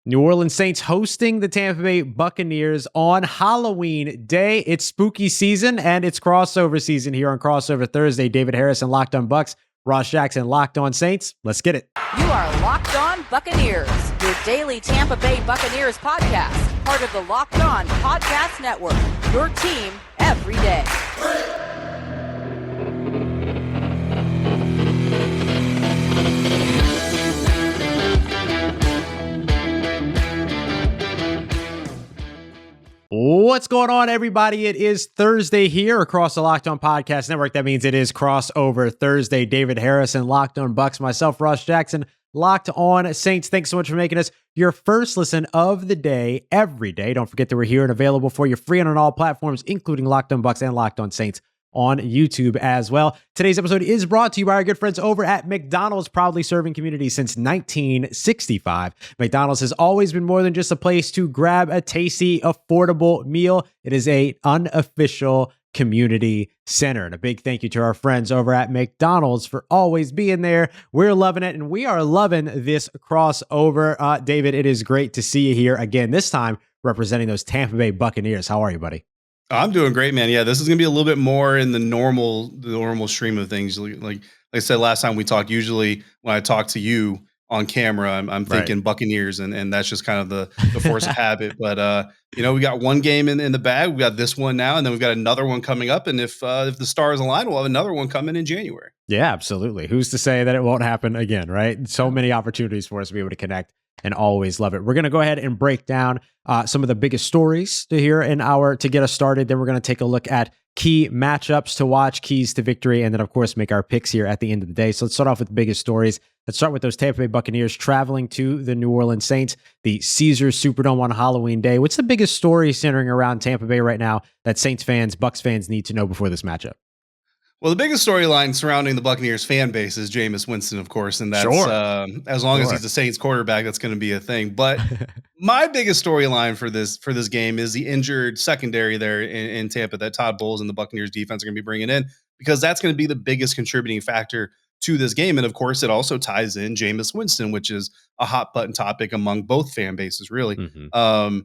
New Orleans Saints hosting the Tampa Bay Buccaneers on Halloween Day. It's spooky season and it's crossover season here on Crossover Thursday. David Harris and Locked On Bucs, Ross Jackson, Locked On Saints. Let's get it. You are Locked On Buccaneers, your daily Tampa Bay Buccaneers podcast, part of the Locked On Podcast Network, your team every day. What's going on, everybody? It is Thursday here across the Locked On Podcast Network. That means it is Crossover Thursday. David Harris and Locked On Bucs, myself, Ross Jackson, Locked On Saints. Thanks so much for making us your first listen of the day every day. Don't forget that we're here and available for you free on all platforms, including Locked On Bucs and Locked On Saints on YouTube as well. Today's episode is brought to you by our good friends over at McDonald's, proudly serving communities since 1965. McDonald's has always been more than just a place to grab a tasty, affordable meal. It is an unofficial community center. And a big thank you to our friends over at McDonald's for always being there. We're loving it, and we are loving this crossover. David, it is great to see you here again, this time representing those Tampa Bay Buccaneers. How are you, buddy? I'm doing great, man. Yeah, this is going to be a little bit more in the normal stream of things. Like I said last time we talked, usually when I talk to you on camera, I'm thinking right. Buccaneers, and that's just kind of the force of habit. But, we got one game in the bag. We got this one now, and then we've got another one coming up. And if the stars align, we'll have another one coming in January. Yeah, absolutely. Who's to say that it won't happen again, right? So many opportunities for us to be able to connect. And always love it. We're going to go ahead and break down some of the biggest stories to hear to get us started. Then we're going to take a look at key matchups to watch, keys to victory, and then, of course, make our picks here at the end of the day. So let's start off with the biggest stories. Let's start with those Tampa Bay Buccaneers traveling to the New Orleans Saints, the Caesars Superdome on Halloween Day. What's the biggest story centering around Tampa Bay right now that Saints fans, Bucs fans need to know before this matchup? Well, the biggest storyline surrounding the Buccaneers fan base is Jameis Winston, of course, and that's as long as he's a Saints quarterback, that's going to be a thing. But my biggest storyline for this game is the injured secondary there in Tampa that Todd Bowles and the Buccaneers defense are going to be bringing in, because that's going to be the biggest contributing factor to this game. And of course, it also ties in Jameis Winston, which is a hot button topic among both fan bases, really. Mm-hmm.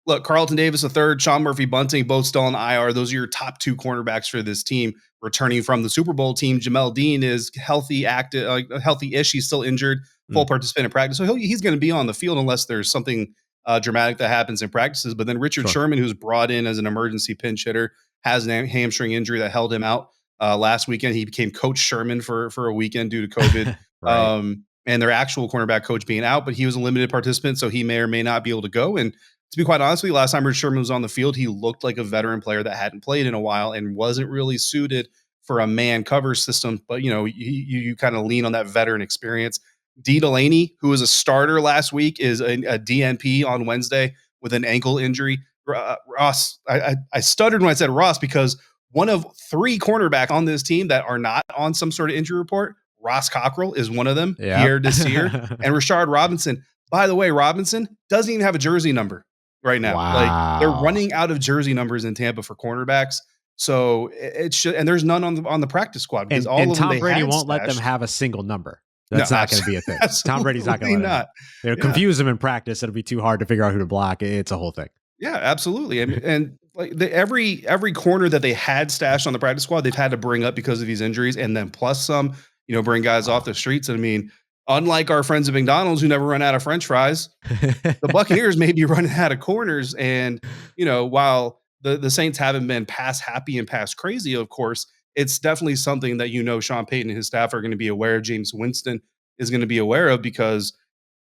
Look, Carlton Davis III, Sean Murphy-Bunting, both still on IR. Those are your top two cornerbacks for this team. Returning from the Super Bowl team, Jamel Dean is healthy, active, healthy-ish. He's still injured, full participant in practice. So he's going to be on the field unless there's something dramatic that happens in practices. But then Richard Sherman, who's brought in as an emergency pinch hitter, has a hamstring injury that held him out last weekend. He became Coach Sherman for a weekend due to COVID. Right. And their actual cornerback coach being out, but he was a limited participant, so he may or may not be able to go. And to be quite honest with you, last time Richard Sherman was on the field, he looked like a veteran player that hadn't played in a while and wasn't really suited for a man cover system. But, you kind of lean on that veteran experience. D. Delaney, who was a starter last week, is a DNP on Wednesday with an ankle injury. Ross, I stuttered when I said Ross because one of three cornerback on this team that are not on some sort of injury report, Ross Cockrell is one of them, Pierre Desir, and Rashard Robinson. By the way, Robinson doesn't even have a jersey number right now. Wow. Like, they're running out of jersey numbers in Tampa for cornerbacks. So it should, and there's none on the practice squad because all of them. Tom Brady won't let them have a single number. That's not going to be a thing. Tom Brady's not going to let them. They'll confuse them in practice. It'll be too hard to figure out who to block. It's a whole thing. Yeah, absolutely. And like every corner that they had stashed on the practice squad, they've had to bring up because of these injuries, and then plus some. Bring guys off the streets. I mean, unlike our friends at McDonald's who never run out of French fries, the Buccaneers may be running out of corners. And, while the Saints haven't been pass happy and pass crazy, of course, it's definitely something that, Sean Payton and his staff are going to be aware of. Jameis Winston is going to be aware of because,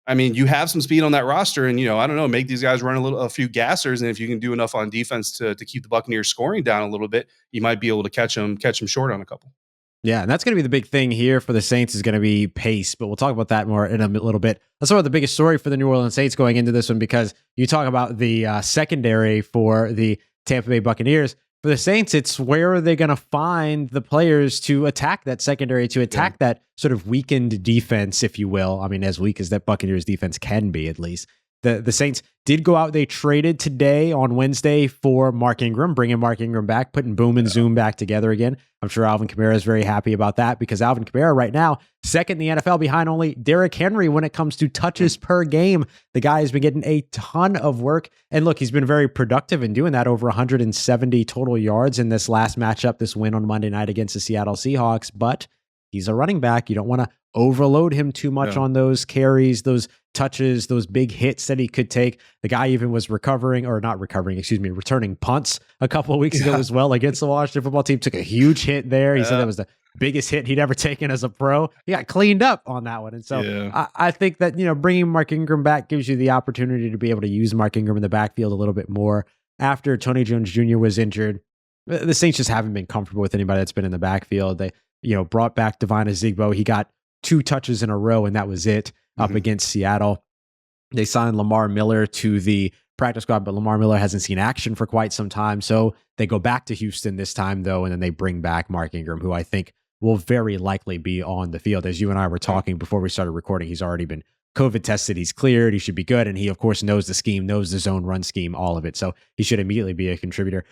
I mean, you have some speed on that roster and, I don't know, make these guys run a few gassers. And if you can do enough on defense to keep the Buccaneers scoring down a little bit, you might be able to catch them short on a couple. Yeah, and that's going to be the big thing here for the Saints is going to be pace, but we'll talk about that more in a little bit. Let's talk about the biggest story for the New Orleans Saints going into this one, because you talk about the secondary for the Tampa Bay Buccaneers. For the Saints, it's where are they going to find the players to attack that secondary, to attack that sort of weakened defense, if you will. I mean, as weak as that Buccaneers defense can be, at least. The Saints did go out. They traded today on Wednesday for Mark Ingram, bringing Mark Ingram back, putting Boom and Zoom back together again. I'm sure Alvin Kamara is very happy about that because Alvin Kamara right now, second in the NFL behind only Derrick Henry when it comes to touches per game. The guy has been getting a ton of work. And look, he's been very productive in doing that, over 170 total yards in this last matchup, this win on Monday night against the Seattle Seahawks. But he's a running back. You don't want to overload him too much on those carries, those touches, those big hits that he could take. The guy even was returning punts a couple of weeks ago as well against the Washington football team. Took a huge hit there. He said that was the biggest hit he'd ever taken as a pro. He got cleaned up on that one. And so I think that, bringing Mark Ingram back gives you the opportunity to be able to use Mark Ingram in the backfield a little bit more. After Tony Jones Jr. was injured, the Saints just haven't been comfortable with anybody that's been in the backfield. They, brought back Devine Ezigbo. He got 2 touches in a row, and that was it up against Seattle. They signed Lamar Miller to the practice squad, but Lamar Miller hasn't seen action for quite some time. So they go back to Houston this time, though, and then they bring back Mark Ingram, who I think will very likely be on the field. As you and I were talking before we started recording, he's already been COVID tested. He's cleared. He should be good. And he, of course, knows the scheme, knows the zone run scheme, all of it. So he should immediately be a contributor.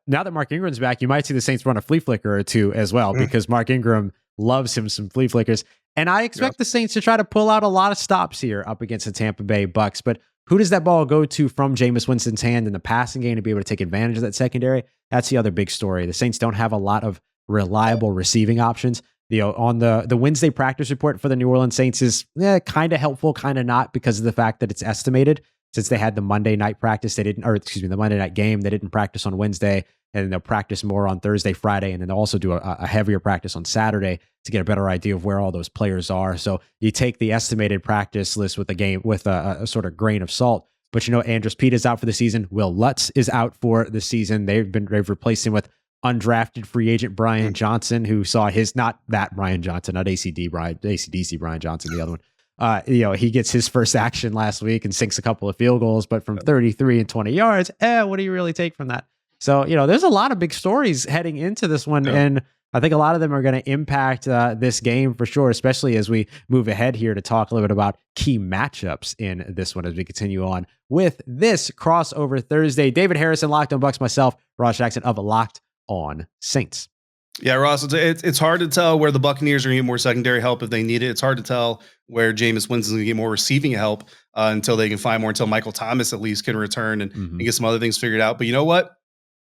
Now that Mark Ingram's back, you might see the Saints run a flea flicker or two as well, because Mark Ingram loves him some flea flickers. And I expect the Saints to try to pull out a lot of stops here up against the Tampa Bay Bucs. But who does that ball go to from Jameis Winston's hand in the passing game to be able to take advantage of that secondary? That's the other big story. The Saints don't have a lot of reliable receiving options. On the Wednesday practice report for the New Orleans Saints is kind of helpful, kind of not, because of the fact that it's estimated. Since they had the Monday night practice, the Monday night game, they didn't practice on Wednesday, and then they'll practice more on Thursday, Friday, and then they'll also do a heavier practice on Saturday to get a better idea of where all those players are. So you take the estimated practice list with a sort of grain of salt. But Andres Pete is out for the season. Will Lutz is out for the season. They've replaced him with undrafted free agent Brian Johnson, who saw not Brian Johnson, not ACDC Brian Johnson, the other one. He gets his first action last week and sinks a couple of field goals, but from 33 and 20 yards, what do you really take from that? So, there's a lot of big stories heading into this one. And I think a lot of them are going to impact this game for sure, especially as we move ahead here to talk a little bit about key matchups in this one as we continue on with this crossover Thursday. David Harrison, Locked On Bucs, myself, Ross Jackson of Locked On Saints. Yeah, Ross, it's hard to tell where the Buccaneers are going to get more secondary help if they need it. It's hard to tell where Jameis Winston's going to get more receiving help until they can find more, until Michael Thomas at least can return and get some other things figured out. But you know what?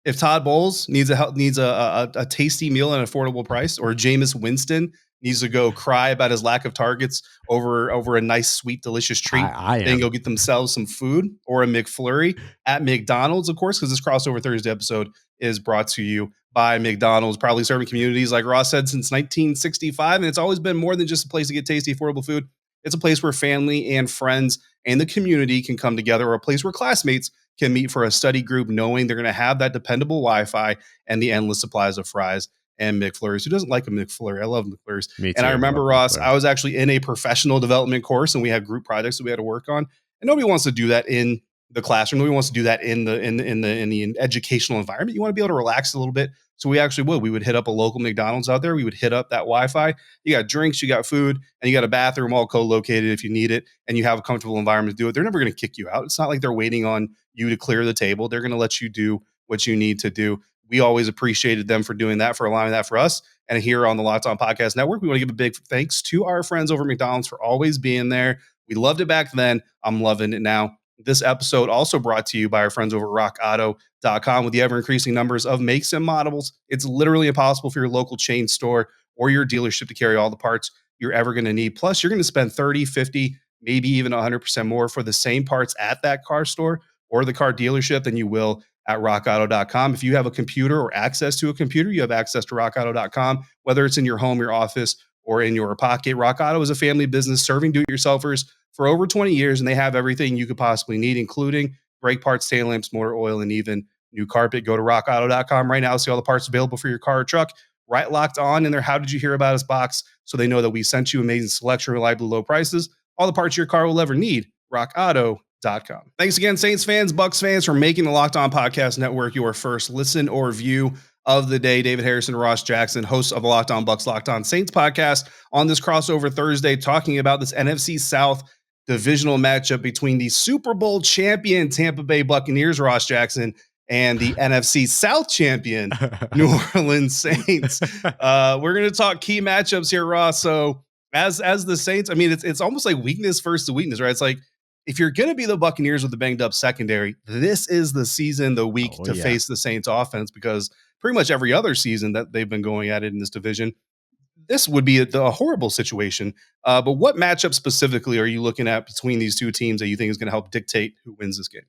If Todd Bowles needs a tasty meal at an affordable price, or Jameis Winston needs to go cry about his lack of targets over a nice, sweet, delicious treat, then go get themselves some food or a McFlurry at McDonald's, of course, because this crossover Thursday episode is brought to you by McDonald's, probably serving communities, like Ross said, since 1965. And it's always been more than just a place to get tasty, affordable food. It's a place where family and friends and the community can come together, or a place where classmates can meet for a study group, knowing they're going to have that dependable Wi-Fi and the endless supplies of fries and McFlurries. Who doesn't like a McFlurry? I love McFlurries. Me too. And I remember, Ross, I was actually in a professional development course, and we had group projects that we had to work on. And nobody wants to do that in the classroom. Nobody wants to do that in the educational environment. You want to be able to relax a little bit. So we actually would. We would hit up a local McDonald's out there. We would hit up that Wi-Fi. You got drinks, you got food, and you got a bathroom all co-located if you need it, and you have a comfortable environment to do it. They're never going to kick you out. It's not like they're waiting on you to clear the table. They're going to let you do what you need to do. We always appreciated them for doing that, for allowing that for us. And here on the Locked On Podcast Network, we want to give a big thanks to our friends over at McDonald's for always being there. We loved it back then. I'm loving it now. This episode also brought to you by our friends over at RockAuto.com. With the ever-increasing numbers of makes and models, it's literally impossible for your local chain store or your dealership to carry all the parts you're ever going to need. Plus, you're going to spend 30, 50, maybe even 100% more for the same parts at that car store or the car dealership than you will at RockAuto.com. If you have a computer or access to a computer, you have access to RockAuto.com, whether it's in your home, your office, or in your pocket. Rock Auto is a family business serving do-it-yourselfers for over 20 years, and they have everything you could possibly need, including brake parts, tail lamps, motor oil, and even new carpet. Go to rockauto.com right now to see all the parts available for your car or truck. Right Locked On in their How Did You Hear About Us box, so they know that we sent you. Amazing selection, reliably low prices, all the parts your car will ever need. RockAuto.com. Thanks again, Saints fans, Bucs fans, for making the Locked On Podcast Network your first listen or view of the day. David Harrison, Ross Jackson, hosts of Locked On Bucs, Locked On Saints podcast, on this crossover Thursday, talking about this NFC South divisional matchup between the Super Bowl champion Tampa Bay Buccaneers, Ross Jackson, and the NFC South champion New Orleans Saints. We're going to talk key matchups here, Ross. So as the Saints, I mean, it's almost like weakness versus weakness, right? It's like, if you're going to be the Buccaneers with the banged up secondary, this is the season, the week to face the Saints offense, because pretty much every other season that they've been going at it in this division, this would be a horrible situation. But what matchup specifically are you looking at between these two teams that you think is going to help dictate who wins this game?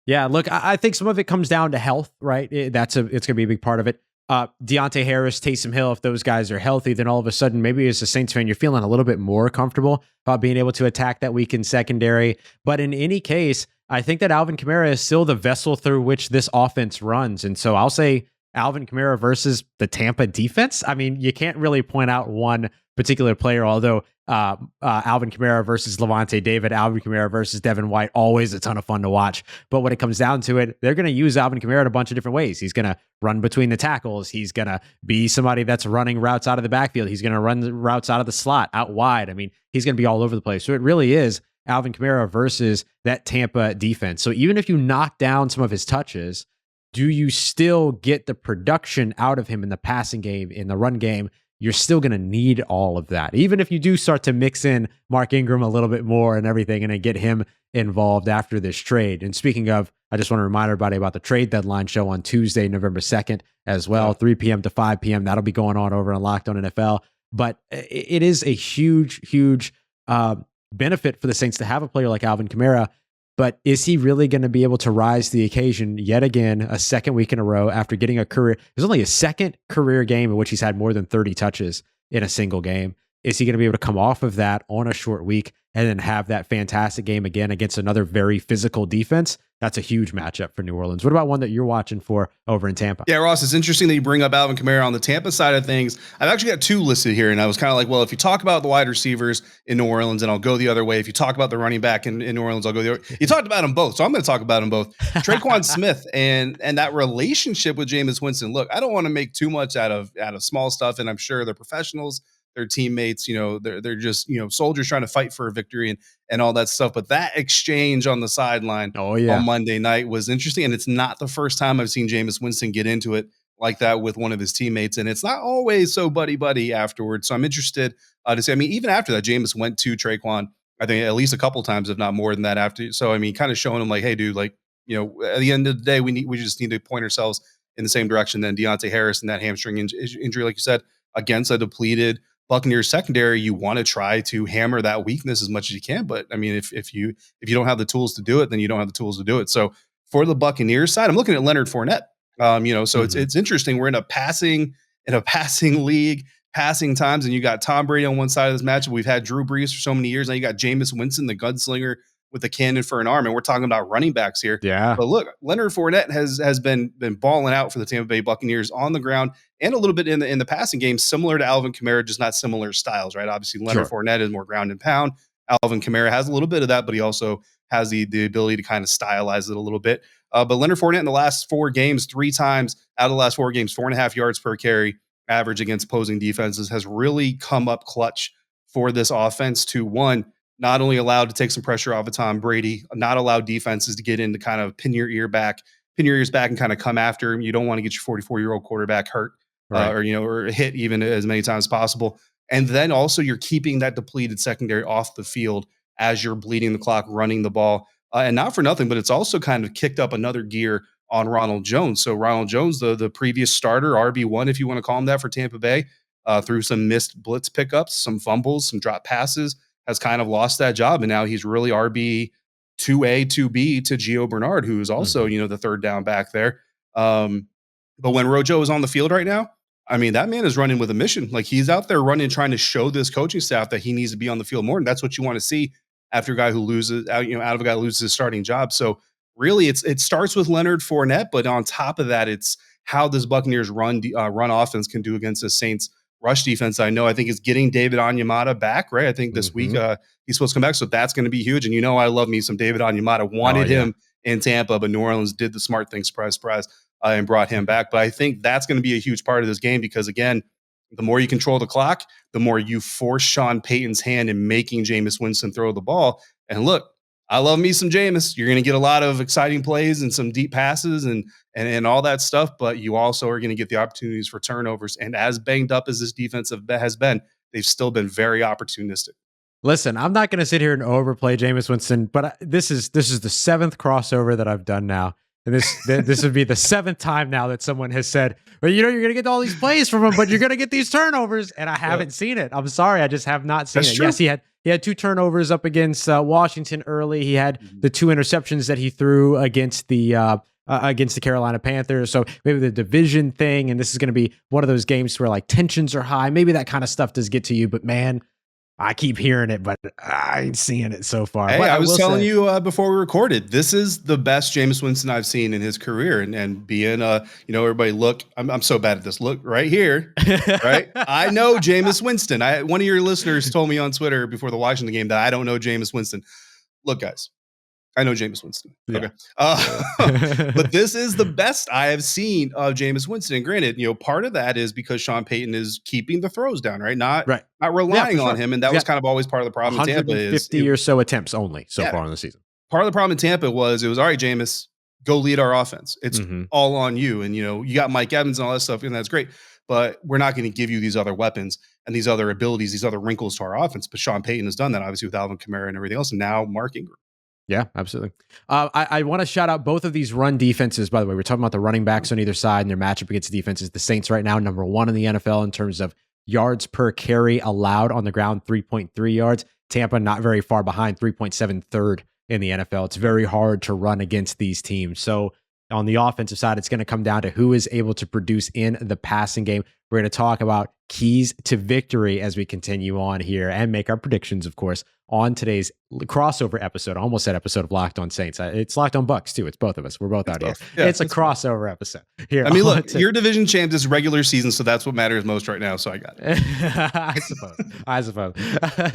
Yeah, look, I think some of it comes down to health, right? It's going to be a big part of it. Deontay Harris, Taysom Hill, if those guys are healthy, then all of a sudden, maybe as a Saints fan, you're feeling a little bit more comfortable about being able to attack that weakened secondary. But in any case, I think that Alvin Kamara is still the vessel through which this offense runs. And so I'll say Alvin Kamara versus the Tampa defense. I mean, you can't really point out one particular player, although Alvin Kamara versus Levante David, Alvin Kamara versus Devin White, always a ton of fun to watch. But when it comes down to it, they're going to use Alvin Kamara in a bunch of different ways. He's going to run between the tackles. He's going to be somebody that's running routes out of the backfield. He's going to run routes out of the slot, out wide. I mean, he's going to be all over the place. So it really is Alvin Kamara versus that Tampa defense. So even if you knock down some of his touches, do you still get the production out of him in the passing game, in the run game? You're still going to need all of that. Even if you do start to mix in Mark Ingram a little bit more and everything and then get him involved after this trade. And speaking of, I just want to remind everybody about the trade deadline show on Tuesday, November 2nd as well, 3 p.m. to 5 p.m. That'll be going on over on LockedOn NFL. But it is a huge, huge benefit for the Saints to have a player like Alvin Kamara. But is he really going to be able to rise to the occasion yet again, a second week in a row after getting a career? There's only a second career game in which he's had more than 30 touches in a single game. Is he going to be able to come off of that on a short week and then have that fantastic game again against another very physical defense? That's a huge matchup for New Orleans. What about one that you're watching for over in Tampa? Yeah, Ross, it's interesting that you bring up Alvin Kamara on the Tampa side of things. I've actually got two listed here, and I was kind of like, well, if you talk about the wide receivers in New Orleans, and I'll go the other way. If you talk about the running back in New Orleans, I'll go the other way. You talked about them both, so I'm going to talk about them both. Tre'Quan Smith and that relationship with Jameis Winston. Look, I don't want to make too much out of small stuff, and I'm sure they're professionals. Their teammates, they're just, soldiers trying to fight for a victory and all that stuff. But that exchange on the sideline on Monday night was interesting. And it's not the first time I've seen Jameis Winston get into it like that with one of his teammates. And it's not always so buddy afterwards. So I'm interested to see, even after that, Jameis went to Tre'Quan, I think at least a couple times, if not more than that after. So, kind of showing him like, hey, dude, like, at the end of the day, we just need to point ourselves in the same direction than Deontay Harris and that hamstring injury, like you said, against a depleted Buccaneers secondary. You want to try to hammer that weakness as much as you can, but if you don't have the tools to do it, then you don't have the tools to do it. So for the Buccaneers side, I'm looking at Leonard Fournette. So it's interesting. We're in a passing league, passing times, and you got Tom Brady on one side of this matchup. We've had Drew Brees for so many years. Now you got Jameis Winston, the gunslinger with a cannon for an arm, and we're talking about running backs here. Yeah. But look, Leonard Fournette has been balling out for the Tampa Bay Buccaneers on the ground and a little bit in the passing game, similar to Alvin Kamara, just not similar styles, right? Obviously, Leonard Fournette is more ground and pound. Alvin Kamara has a little bit of that, but he also has the ability to kind of stylize it a little bit. But Leonard Fournette in the last 4 games, 3 times out of the last 4 games, 4.5 yards per carry average against opposing defenses, has really come up clutch for this offense to, one, not only allowed to take some pressure off of Tom Brady, not allow defenses to get in to kind of pin your ears back and kind of come after him. You don't want to get your 44-year-old quarterback hurt or hit even as many times as possible. And then also you're keeping that depleted secondary off the field as you're bleeding the clock, running the ball. And not for nothing, but it's also kind of kicked up another gear on Ronald Jones. So Ronald Jones, the previous starter, RB1, if you want to call him that, for Tampa Bay, through some missed blitz pickups, some fumbles, some drop passes, has kind of lost that job. And now he's really RB 2A, 2B to Gio Bernard, who is also, the third down back there. But when Rojo is on the field right now, that man is running with a mission. Like, he's out there running, trying to show this coaching staff that he needs to be on the field more. And that's what you want to see after a guy who loses, out of a guy who loses his starting job. So really it starts with Leonard Fournette, but on top of that, it's how this Buccaneers run offense can do against the Saints rush defense. I think is getting David Onyemata back, right? I think this week he's supposed to come back. So that's going to be huge. And I love me some David Onyemata. Wanted him in Tampa, but New Orleans did the smart thing, surprise, and brought him back. But I think that's going to be a huge part of this game because, again, the more you control the clock, the more you force Sean Payton's hand in making Jameis Winston throw the ball. And look, I love me some Jameis. You're going to get a lot of exciting plays and some deep passes and all that stuff, but you also are going to get the opportunities for turnovers. And as banged up as this defense has been, they've still been very opportunistic. Listen, I'm not going to sit here and overplay Jameis Winston, but this is the 7th crossover that I've done now. And this would be the 7th time now that someone has said, well, you're going to get all these plays from him, but you're going to get these turnovers. And I haven't seen it. I'm sorry. I just have not seen it. True. Yes, he had 2 turnovers up against Washington early. He had the 2 interceptions that he threw against the Carolina Panthers. So maybe the division thing, and this is going to be one of those games where like tensions are high. Maybe that kind of stuff does get to you, but man, I keep hearing it, but I ain't seeing it so far. Hey, but I was telling you before we recorded, this is the best Jameis Winston I've seen in his career. And being, everybody look, I'm so bad at this. Look right here, right? I know Jameis Winston. One of your listeners told me on Twitter before the Washington game that I don't know Jameis Winston. Look, guys, I know Jameis Winston. Yeah. Okay. But this is the best I have seen of Jameis Winston. And granted, part of that is because Sean Payton is keeping the throws down, right? Not relying on him. And that was kind of always part of the problem in Tampa. 150 or so attempts only so far in the season. Part of the problem in Tampa was all right, Jameis, go lead our offense. It's all on you. And, you got Mike Evans and all that stuff, and that's great. But we're not going to give you these other weapons and these other abilities, these other wrinkles to our offense. But Sean Payton has done that, obviously, with Alvin Kamara and everything else. And now Mark Ingram. Yeah, absolutely. I want to shout out both of these run defenses, by the way. We're talking about the running backs on either side and their matchup against the defenses. The Saints right now, number 1 in the NFL in terms of yards per carry allowed on the ground, 3.3 yards. Tampa not very far behind, 3.7 third in the NFL. It's very hard to run against these teams. So on the offensive side, it's going to come down to who is able to produce in the passing game. We're going to talk about keys to victory as we continue on here and make our predictions, of course, on today's crossover episode. I almost said episode of Locked On Saints. It's Locked On Bucs too. It's both of us. We're both out here. Yeah, it's a crossover episode here. I mean, look, your division champ is regular season, so that's what matters most right now. So I got it. I suppose.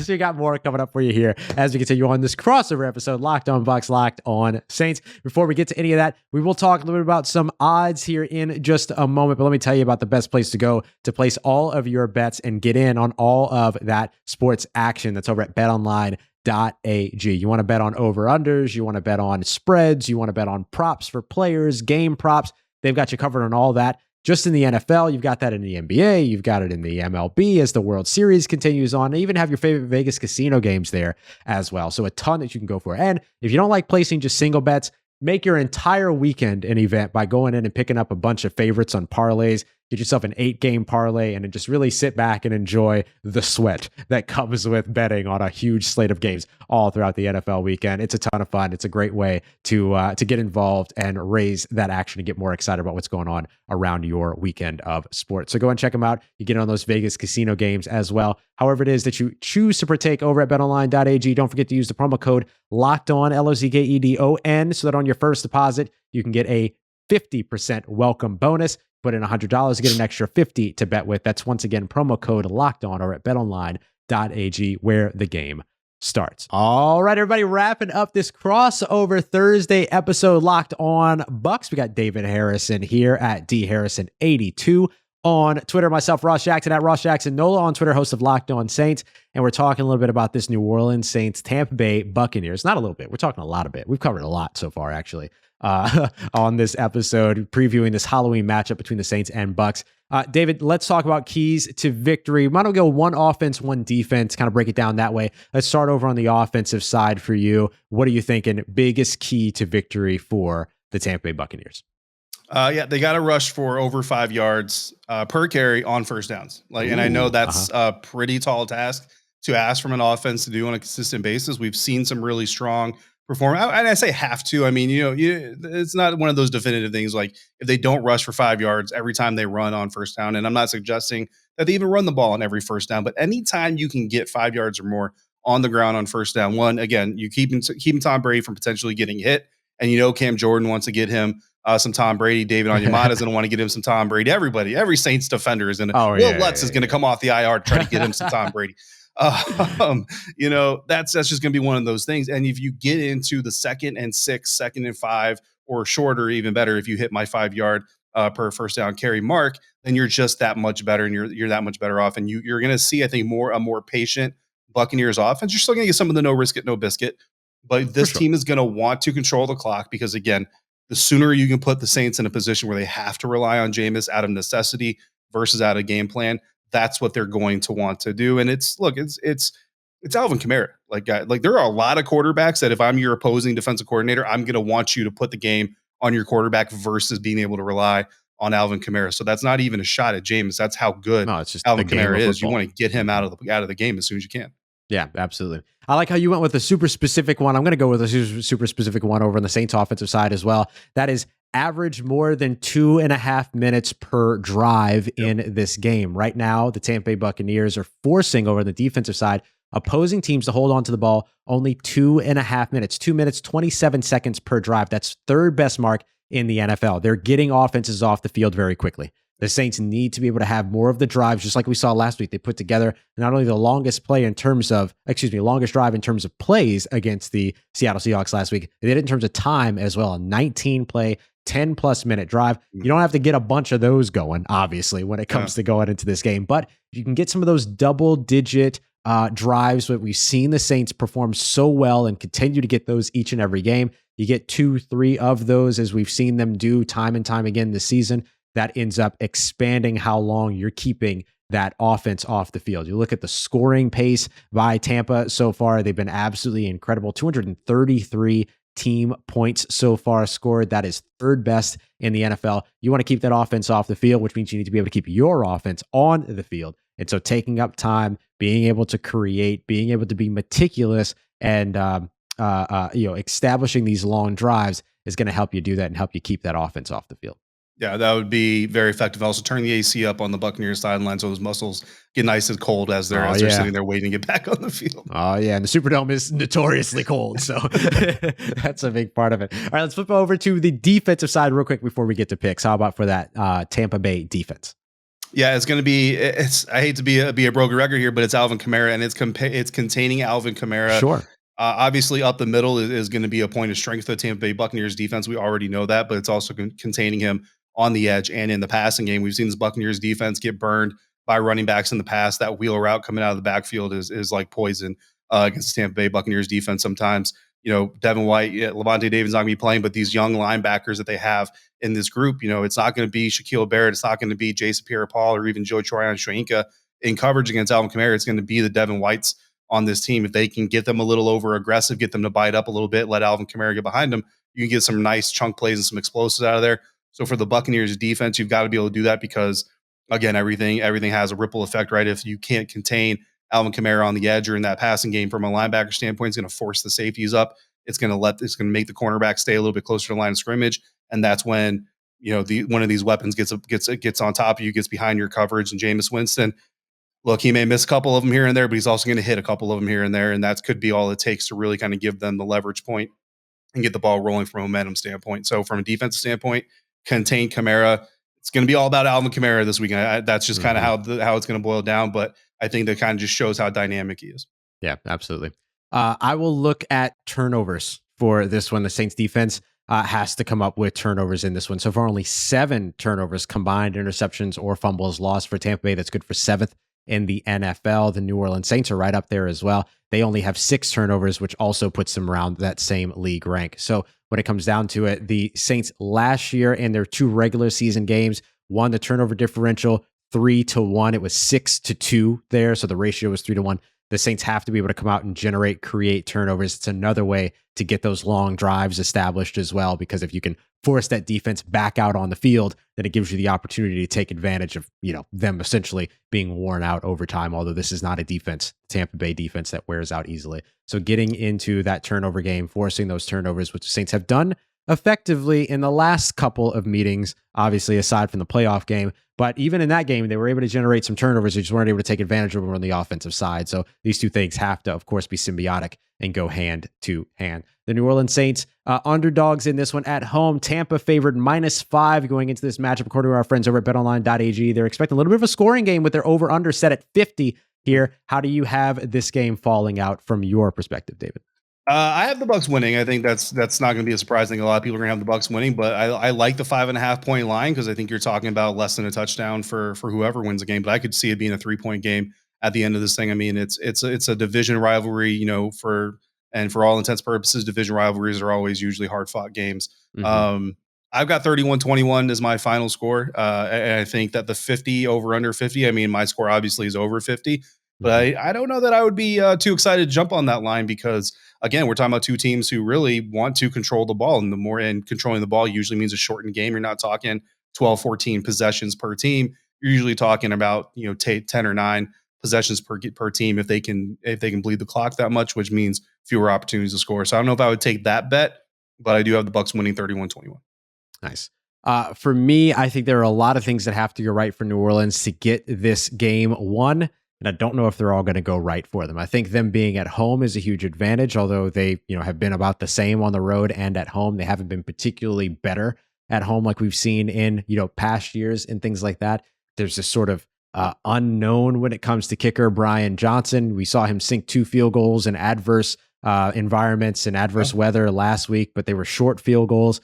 So you got more coming up for you here as we continue on this crossover episode, Locked On Bucs, Locked On Saints. Before we get to any of that, we will talk a little bit about some odds here in just a moment. But let me tell you about the best place to go to place all of your bets and get in on all of that sports action. That's over at BetOnline.ag. You want to bet on over-unders, you want to bet on spreads, you want to bet on props for players, game props. They've got you covered on all that. Just in the NFL, you've got that in the NBA, you've got it in the MLB as the World Series continues on. They even have your favorite Vegas casino games there as well. So a ton that you can go for. And if you don't like placing just single bets, make your entire weekend an event by going in and picking up a bunch of favorites on parlays. Get yourself an 8-game parlay and then just really sit back and enjoy the sweat that comes with betting on a huge slate of games all throughout the NFL weekend. It's a ton of fun. It's a great way to get involved and raise that action and get more excited about what's going on around your weekend of sports. So go and check them out. You get on those Vegas casino games as well. However it is that you choose to partake over at betonline.ag, don't forget to use the promo code LOCKEDON, LOCKEDON, so that on your first deposit, you can get a 50% welcome bonus. Put in $100 to get an extra $50 to bet with. That's once again promo code LOCKEDON or at betonline.ag where the game starts. All right, everybody, wrapping up this crossover Thursday episode Locked On Bucs. We got David Harrison here at dharrison82 on Twitter. Myself, Ross Jackson at Ross Jackson Nola on Twitter, host of Locked On Saints. And we're talking a little bit about this New Orleans Saints, Tampa Bay Buccaneers. Not a little bit. We're talking a lot of it. We've covered a lot so far, actually. On this episode, previewing this Halloween matchup between the Saints and Bucs. David, let's talk about keys to victory. Why don't we go one offense, one defense, kind of break it down that way. Let's start over on the offensive side for you. What are you thinking? Biggest key to victory for the Tampa Bay Buccaneers? They got to rush for over 5 yards per carry on first downs. And I know that's a pretty tall task to ask from an offense to do on a consistent basis. We've seen some really strong performance, and I say have to. I mean, it's not one of those definitive things. Like if they don't rush for 5 yards every time they run on first down, and I'm not suggesting that they even run the ball on every first down, but anytime you can get 5 yards or more on the ground on first down, one, again, you keeping Tom Brady from potentially getting hit, and Cam Jordan wants to get him some Tom Brady. David Onyemata is going to want to get him some Tom Brady. Every Saints defender is going to. Will Lutz is going to come off the IR to try to get him some Tom Brady. That's just going to be one of those things. And if you get into the 2nd and 6, 2nd and 5, or shorter, even better, if you hit my 5 yard per first down carry mark, then you're just that much better, and you're that much better off. And you're going to see, I think, a more patient Buccaneers offense. You're still going to get some of the no risk it, no biscuit, But this team is going to want to control the clock because, again, the sooner you can put the Saints in a position where they have to rely on Jameis out of necessity versus out of game plan, that's what they're going to want to do. And it's Alvin Kamara. Like there are a lot of quarterbacks that if I'm your opposing defensive coordinator, I'm going to want you to put the game on your quarterback versus being able to rely on Alvin Kamara. So that's not even a shot at Jameis. That's how good Alvin Kamara is. You want to get him out of the game as soon as you can. Yeah, absolutely. I like how you went with a super specific one. I'm going to go with a super specific one over on the Saints offensive side as well. That is average more than 2.5 minutes per drive in this game. Right now, the Tampa Bay Buccaneers are forcing over the defensive side opposing teams to hold on to the ball only 2.5 minutes, 2 minutes, 27 seconds per drive. That's third best mark in the NFL. They're getting offenses off the field very quickly. The Saints need to be able to have more of the drives, just like we saw last week. They put together not only the longest drive in terms of plays against the Seattle Seahawks last week, they did it in terms of time as well. A 19-play, 10-plus minute drive. You don't have to get a bunch of those going, obviously, when it comes to going into this game. But you can get some of those double-digit drives that we've seen the Saints perform so well and continue to get those each and every game. You get 2-3 of those as we've seen them do time and time again this season. That ends up expanding how long you're keeping that offense off the field. You look at the scoring pace by Tampa so far. They've been absolutely incredible. 233 team points so far scored. That is third best in the NFL. You want to keep that offense off the field, which means you need to be able to keep your offense on the field. And so taking up time, being able to create, being able to be meticulous and establishing these long drives is going to help you do that and help you keep that offense off the field. Yeah, that would be very effective. Also, turn the AC up on the Buccaneers sideline so those muscles get nice and cold as they're sitting there waiting to get back on the field. Oh, yeah. And the Superdome is notoriously cold. So that's a big part of it. All right, let's flip over to the defensive side real quick before we get to picks. How about for that Tampa Bay defense? Yeah, it's going to be. I hate to be a broken record here, but it's Alvin Kamara, and it's containing Alvin Kamara. Sure. Obviously, up the middle is going to be a point of strength for the Tampa Bay Buccaneers defense. We already know that, but it's also containing him on the edge and in the passing game. We've seen this Buccaneers defense get burned by running backs in the past. That wheel route coming out of the backfield is like poison against the Tampa Bay Buccaneers defense sometimes. You know, Devin White, Levante David's not going to be playing, but these young linebackers that they have in this group, you know, it's not going to be Shaquille Barrett. It's not going to be Jason Pierre-Paul or even Joe Tryon-Shoyinka in coverage against Alvin Kamara. It's going to be the Devin Whites on this team. If they can get them a little over aggressive, get them to bite up a little bit, let Alvin Kamara get behind them, you can get some nice chunk plays and some explosives out of there. So for the Buccaneers defense, you've got to be able to do that because, again, everything has a ripple effect, right? If you can't contain Alvin Kamara on the edge or in that passing game from a linebacker standpoint, it's going to force the safeties up. It's going to make the cornerback stay a little bit closer to the line of scrimmage, and that's when one of these weapons gets on top of you, gets behind your coverage. And Jameis Winston, look, he may miss a couple of them here and there, but he's also going to hit a couple of them here and there, and that could be all it takes to really kind of give them the leverage point and get the ball rolling from a momentum standpoint. So from a defensive standpoint, contain Kamara. It's going to be all about Alvin Kamara this weekend. That's just kind of how it's going to boil down. But I think that kind of just shows how dynamic he is. Yeah, absolutely. I will look at turnovers for this one. The Saints defense has to come up with turnovers in this one. So far, only 7 turnovers, combined interceptions or fumbles lost for Tampa Bay. That's good for 7th in the NFL. The New Orleans Saints are right up there as well. They only have 6 turnovers, which also puts them around that same league rank. So when it comes down to it, the Saints last year in their 2 regular season games won the turnover differential 3-1. It was 6-2 there. So the ratio was 3-1. The Saints have to be able to come out and create turnovers. It's another way to get those long drives established as well, because if you can force that defense back out on the field, then it gives you the opportunity to take advantage of, them essentially being worn out over time. Although this is not a defense, Tampa Bay defense, that wears out easily. So getting into that turnover game, forcing those turnovers, which the Saints have done effectively in the last couple of meetings, obviously aside from the playoff game. But even in that game, they were able to generate some turnovers. They just weren't able to take advantage of them on the offensive side. So these two things have to, of course, be symbiotic and go hand to hand. The New Orleans Saints, underdogs in this one at home. Tampa favored -5 going into this matchup, according to our friends over at BetOnline.ag. They're expecting a little bit of a scoring game with their over-under set at 50 here. How do you have this game falling out from your perspective, David? I have the Bucs winning. I think that's not going to be a surprise thing. A lot of people are going to have the Bucs winning, but I like the 5.5 point line because I think you're talking about less than a touchdown for whoever wins the game. But I could see it being a 3-point game at the end of this thing. I mean, it's a division rivalry, for And for all intents and purposes, division rivalries are always usually hard fought games. I've got 31-21 as my final score. And I think that the 50 over under 50, I mean, my score obviously is over 50, but I don't know that I would be too excited to jump on that line because, again, we're talking about two teams who really want to control the ball. And controlling the ball usually means a shortened game. You're not talking 12, 14 possessions per team. You're usually talking about, 10 or 9 possessions per team if they can bleed the clock that much, which means fewer opportunities to score. So I don't know if I would take that bet, but I do have the Bucs winning 31-21. Nice. For me, I think there are a lot of things that have to go right for New Orleans to get this game won. And I don't know if they're all going to go right for them. I think them being at home is a huge advantage, although they, have been about the same on the road and at home. They haven't been particularly better at home like we've seen in, past years and things like that. There's this sort of unknown when it comes to kicker Brian Johnson. We saw him sink 2 field goals in adverse environments and adverse weather last week, but they were short field goals.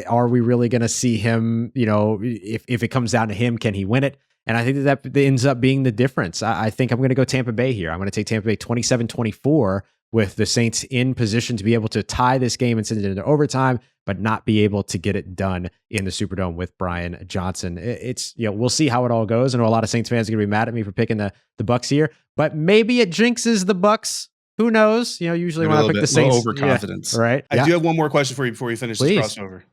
Are we really going to see him, if it comes down to him, can he win it? And I think that ends up being the difference. I think I'm going to go Tampa Bay here. I'm going to take Tampa Bay 27-24 with the Saints in position to be able to tie this game and send it into overtime, but not be able to get it done in the Superdome with Brian Johnson. It's, we'll see how it all goes. I know a lot of Saints fans are going to be mad at me for picking the Bucs here, but maybe it jinxes the Bucs. Who knows? Usually when I pick the Saints, overconfidence, right? I do have one more question for you before you finish this crossover.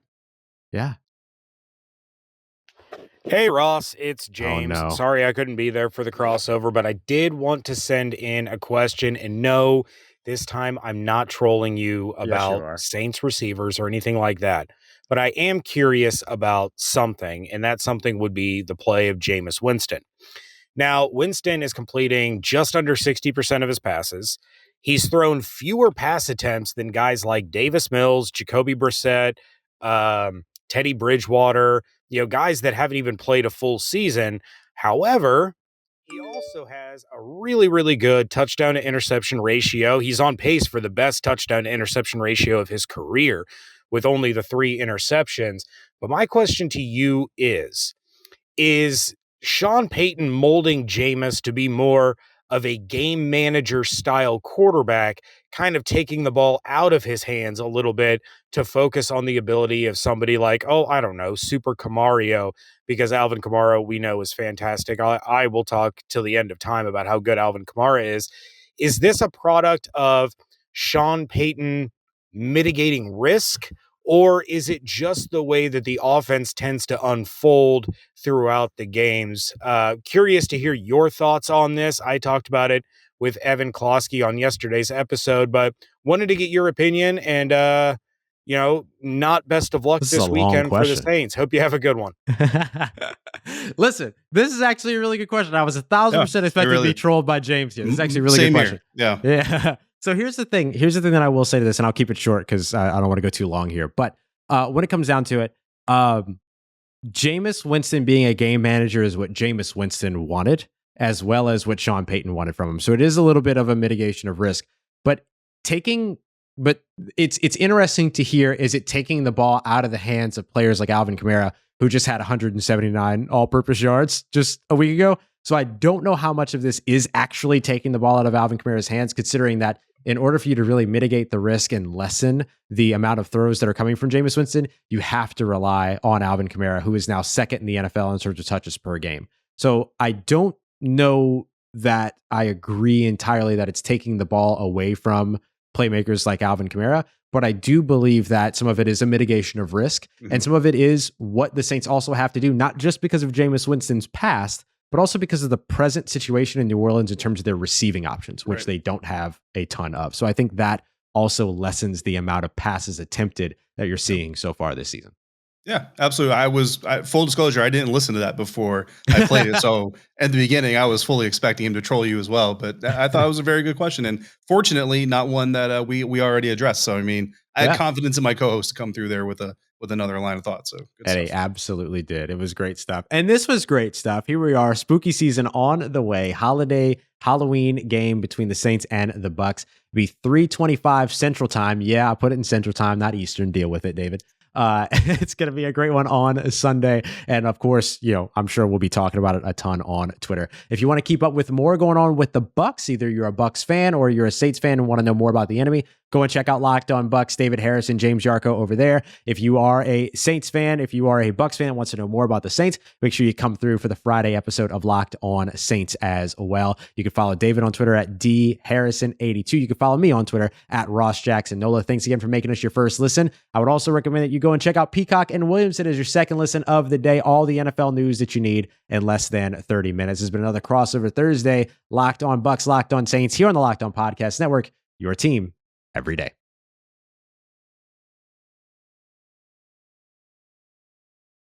Yeah. Hey, Ross, it's James. Oh, no. Sorry I couldn't be there for the crossover, but I did want to send in a question. And no, this time I'm not trolling you about Saints receivers or anything like that. But I am curious about something, and that something would be the play of Jameis Winston. Now, Winston is completing just under 60% of his passes. He's thrown fewer pass attempts than guys like Davis Mills, Jacoby Brissett, Teddy Bridgewater, guys that haven't even played a full season. However, he also has a really, really good touchdown to interception ratio. He's on pace for the best touchdown to interception ratio of his career with only the 3 interceptions. But my question to you is Sean Payton molding Jameis to be more of a game manager style quarterback, kind of taking the ball out of his hands a little bit to focus on the ability of somebody like, Super Camario, because Alvin Kamara we know is fantastic. I will talk till the end of time about how good Alvin Kamara is. Is this a product of Sean Payton mitigating risk, or is it just the way that the offense tends to unfold throughout the games? Curious to hear your thoughts on this. I talked about it with Evan Klosky on yesterday's episode, but wanted to get your opinion and, not best of luck this weekend for the Saints. Hope you have a good one. Listen, this is actually a really good question. I was 1,000% expecting to be trolled by James here. This is actually a really good question. Yeah. So here's the thing. Here's the thing that I will say to this, and I'll keep it short because I don't want to go too long here. But when it comes down to it, Jameis Winston being a game manager is what Jameis Winston wanted, as well as what Sean Payton wanted from him. So it is a little bit of a mitigation of risk. But it's interesting to hear, is it taking the ball out of the hands of players like Alvin Kamara, who just had 179 all-purpose yards just a week ago? So I don't know how much of this is actually taking the ball out of Alvin Kamara's hands, considering that in order for you to really mitigate the risk and lessen the amount of throws that are coming from Jameis Winston, you have to rely on Alvin Kamara, who is now second in the NFL in terms of touches per game. So I don't know that I agree entirely that it's taking the ball away from playmakers like Alvin Kamara, but I do believe that some of it is a mitigation of risk, and some of it is what the Saints also have to do, not just because of Jameis Winston's past, but also because of the present situation in New Orleans in terms of their receiving options, which they don't have a ton of. So I think that also lessens the amount of passes attempted that you're seeing so far this season. Yeah, absolutely. Full disclosure, I didn't listen to that before I played it. So at the beginning, I was fully expecting him to troll you as well. But I thought it was a very good question. And fortunately, not one that we already addressed. So, I mean, I had confidence in my co-host to come through there with another line of thought. So good and he absolutely did. It was great stuff. And this was great stuff. Here we are, spooky season on the way. Halloween game between the Saints and the Bucs. Be 3:25 Central Time. Yeah, I put it in Central Time, not Eastern. Deal with it, David. It's going to be a great one on Sunday. And of course, I'm sure we'll be talking about it a ton on Twitter. If you want to keep up with more going on with the Bucs, either you're a Bucs fan or you're a Saints fan and want to know more about the enemy, go and check out Locked On Bucs, David Harrison, James Yarko over there. If you are a Saints fan, if you are a Bucs fan and wants to know more about the Saints, make sure you come through for the Friday episode of Locked On Saints as well. You can follow David on Twitter at dharrison82. You can follow me on Twitter at Ross Jackson Nola. Thanks again for making us your first listen. I would also recommend that you go and check out Peacock and Williamson as your second listen of the day. All the NFL news that you need in less than 30 minutes. This has been another crossover Thursday. Locked On Bucs, Locked On Saints here on the Locked On Podcast Network. Your team every day.